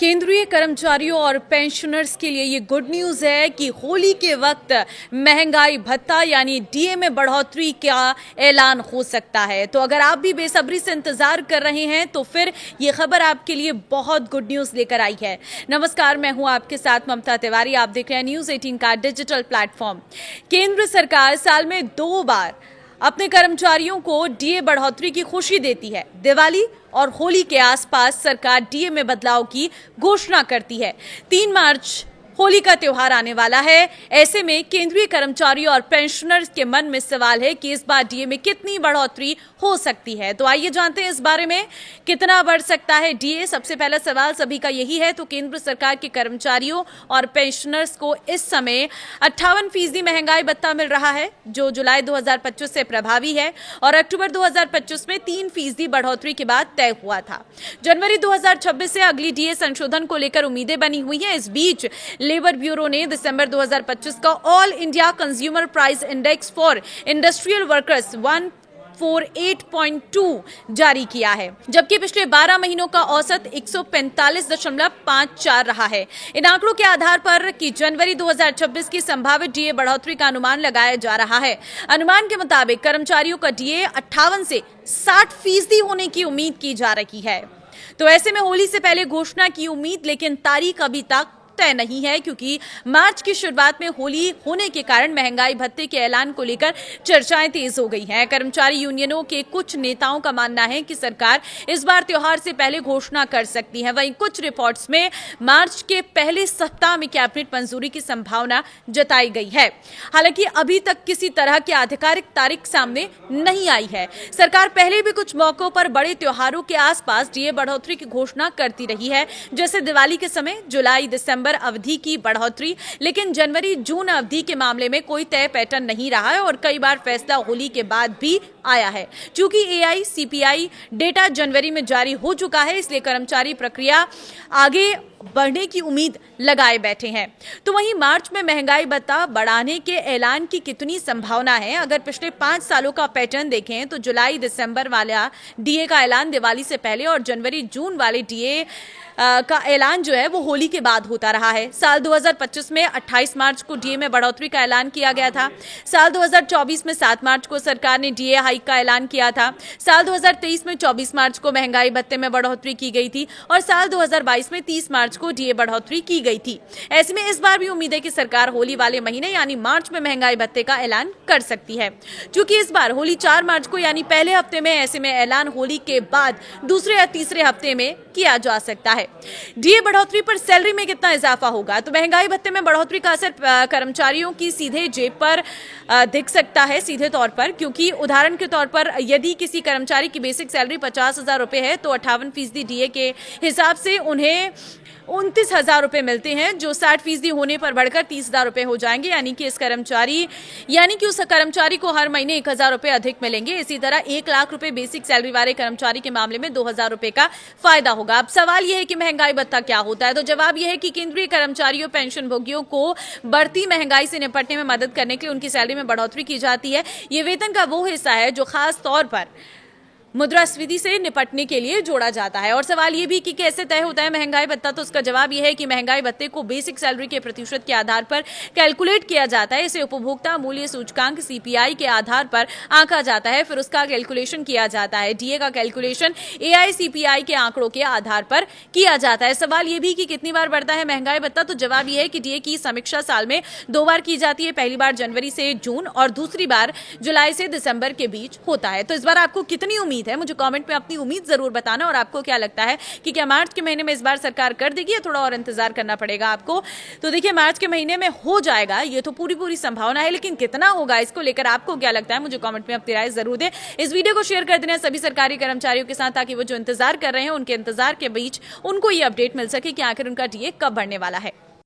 केंद्रीय कर्मचारियों और पेंशनर्स के लिए ये गुड न्यूज है कि होली के वक्त महंगाई भत्ता यानी डीए में बढ़ोतरी का ऐलान हो सकता है। तो अगर आप भी बेसब्री से इंतजार कर रहे हैं तो फिर ये खबर आपके लिए बहुत गुड न्यूज लेकर आई है। नमस्कार, मैं हूं आपके साथ ममता तिवारी। आप देख रहे हैं न्यूज 18 का डिजिटल प्लेटफॉर्म। केंद्र सरकार साल में 2 बार अपने कर्मचारियों को डीए बढ़ोतरी की खुशी देती है। दिवाली और होली के आसपास सरकार डीए में बदलाव की घोषणा करती है। 3 मार्च होली का त्योहार आने वाला है। ऐसे में केंद्रीय कर्मचारियों और पेंशनर्स के मन में सवाल है कि इस बार डीए में कितनी बढ़ोतरी हो सकती है। तो आइए जानते हैं इस बारे में, कितना बढ़ सकता है डीए। सबसे पहला सवाल सभी का यही है। तो केंद्र सरकार के कर्मचारियों और पेंशनर्स को इस समय 58% महंगाई भत्ता मिल रहा है, जो जुलाई 2025 से प्रभावी है और अक्टूबर 2025 में 3% बढ़ोतरी के बाद तय हुआ था। जनवरी 2026 से अगली डीए संशोधन को लेकर उम्मीदें बनी हुई हैं। इस बीच लेबर ब्यूरो ने दिसंबर 2025 का all India consumer price index for industrial workers 148.2 जारी किया है, जबकि पिछले 12 महीनों का औसत 145.54 रहा है। इन आंकड़ों के आधार पर कि जनवरी 2026 की संभावित डीए बढ़ोतरी का अनुमान लगाया जा रहा है। अनुमान के मुताबिक कर्मचारियों का डीए 58 से 60% होने की उम्मीद की जा रही है। तो ऐसे में होली से पहले घोषणा की उम्मीद, लेकिन तारीख अभी तक तय नहीं है, क्योंकि मार्च की शुरुआत में होली होने के कारण महंगाई भत्ते के ऐलान को लेकर चर्चाएं तेज हो गई हैं। कर्मचारी यूनियनों के कुछ नेताओं का मानना है कि सरकार इस बार त्योहार से पहले घोषणा कर सकती है। वहीं कुछ रिपोर्ट्स में मार्च के पहले सप्ताह में कैबिनेट मंजूरी की संभावना जताई गई है। हालांकि अभी तक किसी तरह की आधिकारिक तारीख सामने नहीं आई है। सरकार पहले भी कुछ मौकों पर बड़े त्योहारों के आसपास डीए बढ़ोतरी की घोषणा करती रही है, जैसे दिवाली के समय जुलाई दिसंबर अवधि की बढ़ोतरी, लेकिन जनवरी जून अवधि के मामले में कोई तय पैटर्न नहीं रहा है और कई बार फैसला होली के बाद भी आया है। चूंकि एआईसीपीआई डेटा जनवरी में जारी हो चुका है, इसलिए कर्मचारी प्रक्रिया आगे बढ़ने की उम्मीद लगाए बैठे हैं। तो वहीं मार्च में महंगाई भत्ता बढ़ाने के ऐलान की कितनी संभावना है? अगर पिछले 5 सालों का पैटर्न देखें तो जुलाई दिसंबर वाला डीए का ऐलान दिवाली से पहले और जनवरी जून वाले डीए का ऐलान जो है वो होली के बाद होता रहा है। साल 2025 में 28 मार्च को डीए में बढ़ोतरी का ऐलान किया गया था। साल 2024 में 7 मार्च को सरकार ने डीए हाइक का ऐलान किया था। साल 2023 में 24 मार्च को महंगाई भत्ते में बढ़ोतरी की गई थी और साल 2022 में 30 मार्च को डीए बढ़ोतरी की गई थी। ऐसे में इस बार भी उम्मीद है कि सरकार होली वाले महीने यानी मार्च में महंगाई भत्ते का ऐलान कर सकती है। क्योंकि इस बार होली 4 मार्च को यानी पहले हफ्ते में, ऐसे में ऐलान होली के बाद दूसरे या तीसरे हफ्ते में किया जा सकता है। डीए बढ़ोतरी पर सैलरी में कितना इजाफा होगा? तो महंगाई भत्ते में बढ़ोतरी का असर कर्मचारियों की सीधे जेब पर दिख सकता है, सीधे तौर पर, क्योंकि उदाहरण के तौर पर यदि किसी कर्मचारी की बेसिक सैलरी 50,000 रुपए है तो 58% डीए के हिसाब से उन्हें 29,000 रुपए मिलते हैं, जो 60% होने पर बढ़कर 30,000 रुपए हो जाएंगे। यानी कि उस कर्मचारी को हर महीने 1,000 रुपए अधिक मिलेंगे। इसी तरह 1 लाख रुपए बेसिक सैलरी वाले कर्मचारी के मामले में 2,000 रुपए का फायदा होगा। अब सवाल यह है कि महंगाई भत्ता क्या होता है? तो जवाब यह है कि केंद्रीय कर्मचारियों पेंशन भोगियों को बढ़ती महंगाई से निपटने में मदद करने के लिए उनकी सैलरी में बढ़ोतरी की जाती है। ये वेतन का वो हिस्सा है जो खास तौर पर मुद्रास्फीति से निपटने के लिए जोड़ा जाता है। और सवाल यह भी कि कैसे तय होता है महंगाई भत्ता? तो उसका जवाब यह है कि महंगाई भत्ते को बेसिक सैलरी के प्रतिशत के आधार पर कैलकुलेट किया जाता है। इसे उपभोक्ता मूल्य सूचकांक सीपीआई के आधार पर आंका जाता है, फिर उसका कैलकुलेशन किया जाता है। डीए का कैलकुलेशन एआईसीपीआई के आंकड़ों के आधार पर किया जाता है। सवाल यह भी कि कितनी बार बढ़ता है महंगाई भत्ता? तो जवाब यह है कि डीए की समीक्षा साल में 2 बार की जाती है। पहली बार जनवरी से जून और दूसरी बार जुलाई से दिसंबर के बीच होता है। तो इस बार आपको कितनी उम्मीद है? मुझे कमेंट में अपनी उम्मीद जरूर बताना। और आपको क्या लगता है कि क्या मार्च के महीने में इस बार सरकार कर देगी या थोड़ा और इंतजार करना पड़ेगा आपको? तो देखिए, मार्च के महीने में हो जाएगा, ये तो पूरी संभावना है, लेकिन कितना होगा इसको लेकर आपको क्या लगता है? मुझे कमेंट में अपनी राय जरूर दें। इस वीडियो को शेयर कर देना सभी सरकारी कर्मचारियों के साथ, ताकि वो जो इंतजार कर रहे हैं उनके इंतजार के बीच उनको ये अपडेट मिल सके कि आखिर उनका डीए कब बढ़ने वाला है।